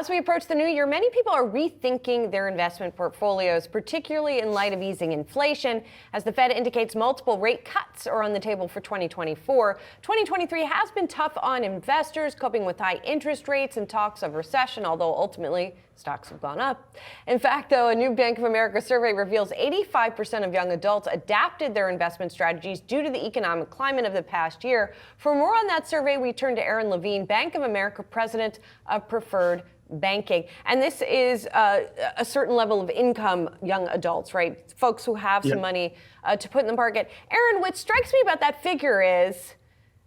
As we approach the new year, many people are rethinking their investment portfolios, particularly in light of easing inflation. As the Fed indicates, multiple rate cuts are on the table for 2024. 2023 has been tough on investors, coping with high interest rates and talks of recession, although ultimately stocks have gone up. In fact, though, a new Bank of America survey reveals 85% of young adults adapted their investment strategies due to the economic climate of the past year. For more on that survey, we turn to Aron Levine, Bank of America President of Preferred Banking. And this is a certain level of income, young adults, right? Folks who have some money to put in the market. Aron, what strikes me about that figure is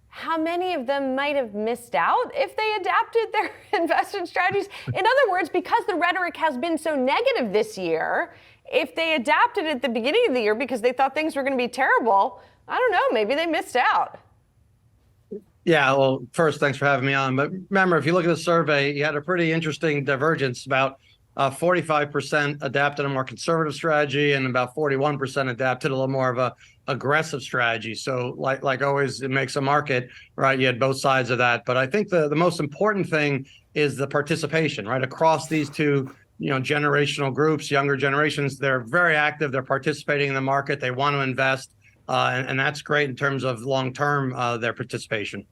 how many of them might have missed out if they adapted their investment strategies. In other words, because the rhetoric has been so negative this year, if they adapted at the beginning of the year because they thought things were going to be terrible, I don't know, maybe they missed out. Yeah, well, first, thanks for having me on. But remember, if you look at the survey, you had a pretty interesting divergence. About 45% adapted a more conservative strategy, and about 41% adapted a little more of a aggressive strategy. So, like always, it makes a market, right? You had both sides of that. But I think the most important thing is the participation, right? Across these two, generational groups, younger generations, they're very active. They're participating in the market. They want to invest, and that's great in terms of long-term their participation.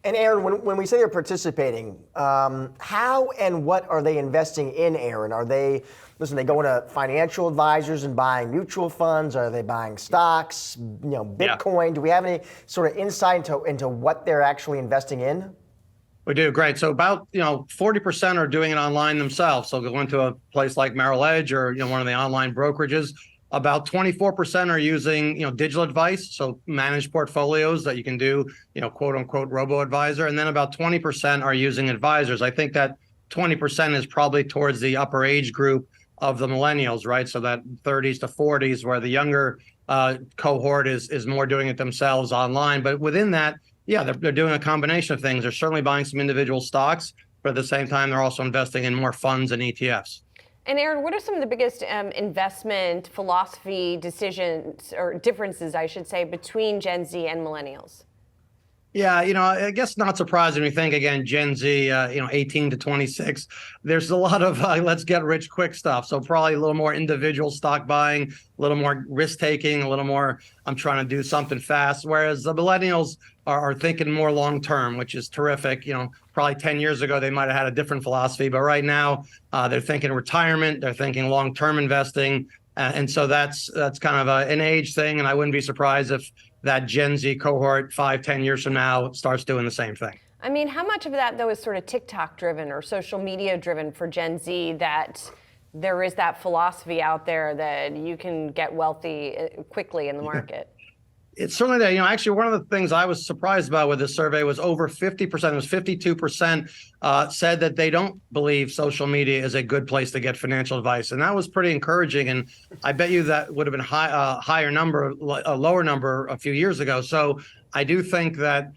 And Aron, when we say they're participating, how and what are they investing in, Aron? Are they going to financial advisors and buying mutual funds? Are they buying stocks, Bitcoin? Yeah. Do we have any sort of insight into what they're actually investing in? We do. Great. So about, 40% are doing it online themselves. So going to a place like Merrill Edge or, one of the online brokerages. About 24% are using, digital advice, so managed portfolios that you can do, quote unquote robo-advisor. And then about 20% are using advisors. I think that 20% is probably towards the upper age group of the millennials, right? So that 30s to 40s, where the younger cohort is more doing it themselves online. But within that, yeah, they're doing a combination of things. They're certainly buying some individual stocks, but at the same time, they're also investing in more funds and ETFs. And Aron, what are some of the biggest investment philosophy decisions or differences, I should say, between Gen Z and millennials? Yeah, I guess not surprising. We think, again, Gen Z, 18 to 26, there's a lot of let's get rich quick stuff. So probably a little more individual stock buying, a little more risk taking, a little more I'm trying to do something fast. Whereas the millennials are thinking more long term, which is terrific. Probably 10 years ago, they might have had a different philosophy. But right now, they're thinking retirement. They're thinking long term investing. And so that's kind of an age thing. And I wouldn't be surprised if that Gen Z cohort 5-10 years from now starts doing the same thing. I mean, how much of that, though, is sort of TikTok driven or social media driven for Gen Z, that there is that philosophy out there that you can get wealthy quickly in the market? It's certainly there. Actually, one of the things I was surprised about with this survey was over 50%, it was 52% said that they don't believe social media is a good place to get financial advice. And that was pretty encouraging. And I bet you that would have been a lower number a few years ago. So I do think that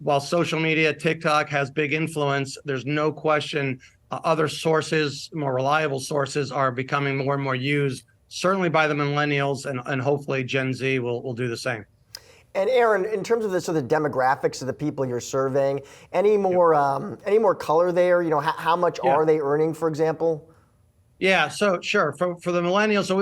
while social media, TikTok has big influence, there's no question other sources, more reliable sources, are becoming more and more used, certainly by the millennials, and hopefully Gen Z will do the same. And Aron, in terms of the demographics of the people you're surveying, any more color there? How much are they earning, for example? Yeah, so sure. For the millennials, so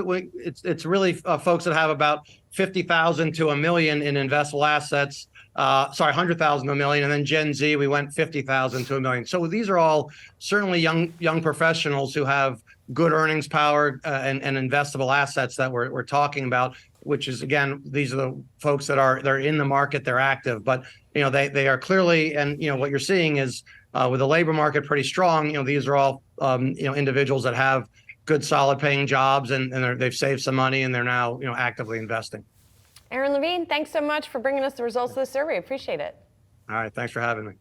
it's really folks that have about 50,000 to $1 million in investable assets. 100,000 to $1 million, and then Gen Z, we went 50,000 to $1 million. So these are all certainly young professionals who have good earnings power and investable assets that we're talking about, which is, again, these are the folks that they're in the market, they're active, but they are clearly, and what you're seeing is with the labor market pretty strong, these are all individuals that have good, solid paying jobs, and they've saved some money, and they're now actively investing. Aron Levine, thanks so much for bringing us the results of the survey. Appreciate it. All right, thanks for having me.